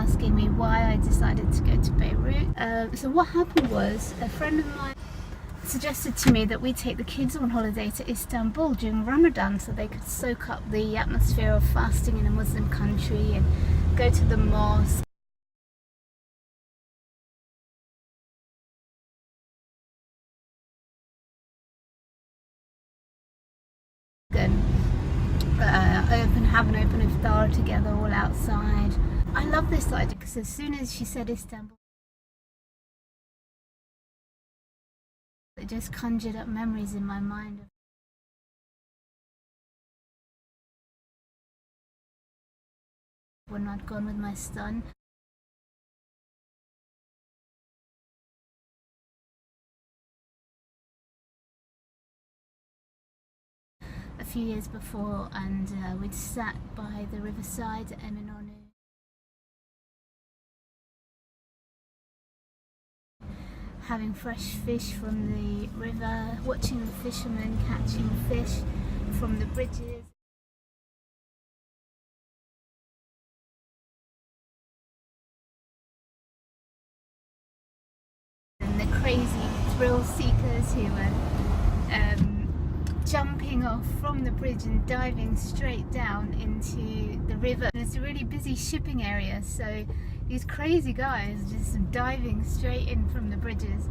asking me why I decided to go to Beirut. So what happened was, a friend of mine suggested to me that we take the kids on holiday to Istanbul during Ramadan so they could soak up the atmosphere of fasting in a Muslim country and go to the mosque. And have an open iftar together all outside. I love this idea because as soon as she said Istanbul, it just conjured up memories in my mind of when I'd gone with my son. A few years before, and we'd sat by the riverside at Lebanon, having fresh fish from the river, watching the fishermen catching fish from the bridges. And the crazy thrill seekers who were jumping off from the bridge and diving straight down into the river. And it's a really busy shipping area, so these crazy guys just diving straight in from the bridges.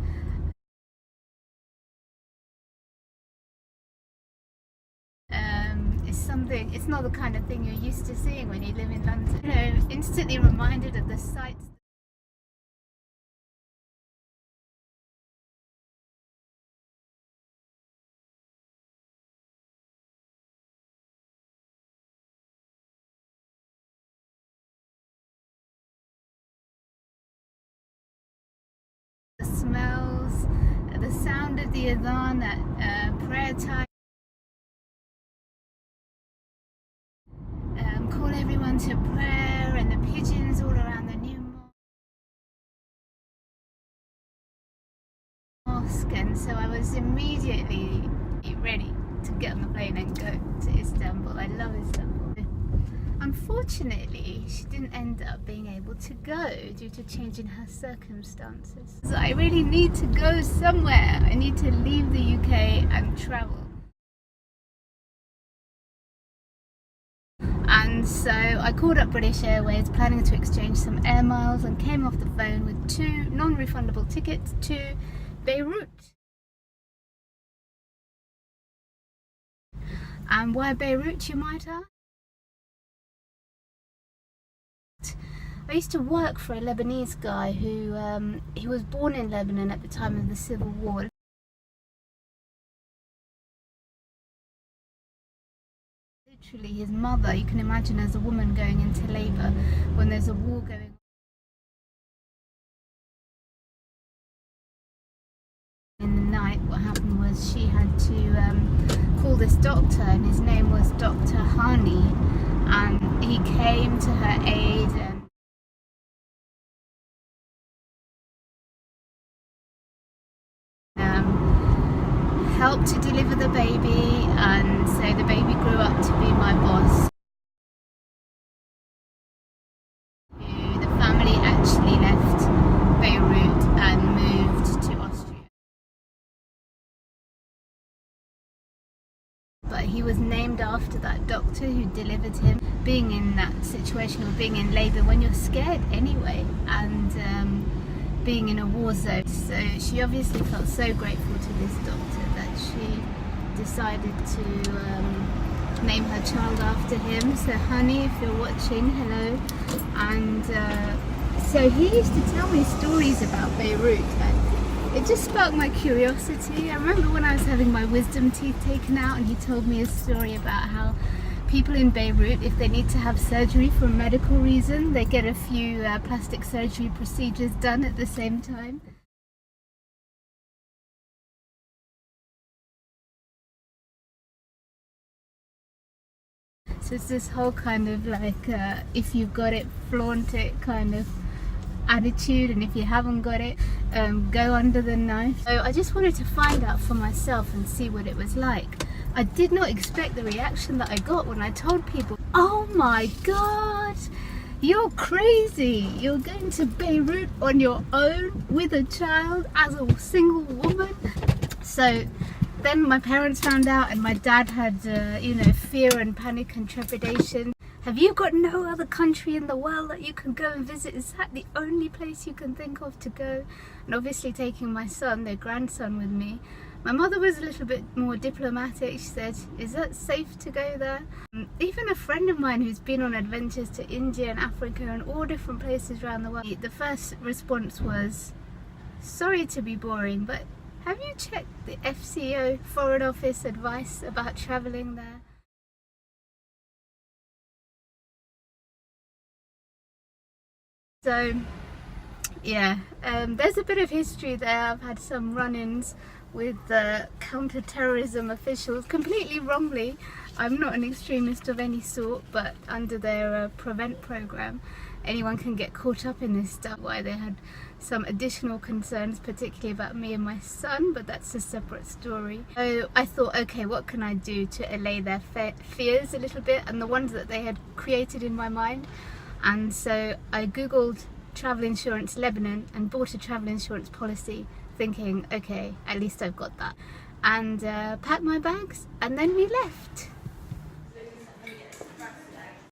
It's not the kind of thing you're used to seeing when you live in London. You know, instantly reminded of the sights. The smells, the sound of the adhan at prayer time. Call everyone to prayer, and the pigeons all around the new mosque. And so I was immediately ready to get on the plane and go to Istanbul. I love Istanbul. Unfortunately, she didn't end up being able to go due to change in her circumstances. So I really need to go somewhere. I need to leave the UK and travel. And so I called up British Airways, planning to exchange some air miles, and came off the phone with 2 non-refundable tickets to Beirut. And why Beirut, you might ask? I used to work for a Lebanese guy who he was born in Lebanon at the time of the Civil War. Literally, his mother, you can imagine, as a woman going into labour when there's a war going on. In the night, what happened was she had to call this doctor, and his name was Dr. Hani, and he came to her aid and helped to deliver the baby, and so the baby grew up to be my boss. The family actually left Beirut and moved to Austria. But he was named after that doctor who delivered him. Being in that situation of being in labour when you're scared anyway, and being in a war zone. So she obviously felt so grateful to this doctor that she decided to name her child after him. So Honey, if you're watching, hello. And so he used to tell me stories about Beirut, and it just sparked my curiosity. I remember when I was having my wisdom teeth taken out, and he told me a story about how people in Beirut, if they need to have surgery for a medical reason, they get a few plastic surgery procedures done at the same time. So it's this whole kind of like, if you've got it, flaunt it kind of attitude, and if you haven't got it, go under the knife. So I just wanted to find out for myself and see what it was like. I did not expect the reaction that I got when I told people, oh my god, You're crazy. You're going to Beirut on your own with a child as a single woman. So then my parents found out, and my dad had, fear and panic and trepidation. Have you got no other country in the world that you can go and visit? Is that the only place you can think of to go? And obviously taking my son, their grandson, with me. My mother was a little bit more diplomatic. She said, is that safe to go there? Even a friend of mine who's been on adventures to India and Africa and all different places around the world, the first response was, sorry to be boring, but have you checked the FCO, Foreign Office advice about travelling there? So yeah, there's a bit of history there. I've had some run-ins with counter-terrorism officials, completely wrongly. I'm not an extremist of any sort, but under their prevent program, anyone can get caught up in this stuff. Why they had some additional concerns, particularly about me and my son, but that's a separate story. So I thought, okay, what can I do to allay their fears a little bit, and the ones that they had created in my mind. And so I googled travel insurance Lebanon and bought a travel insurance policy, thinking, okay, at least I've got that, and packed my bags, and then we left.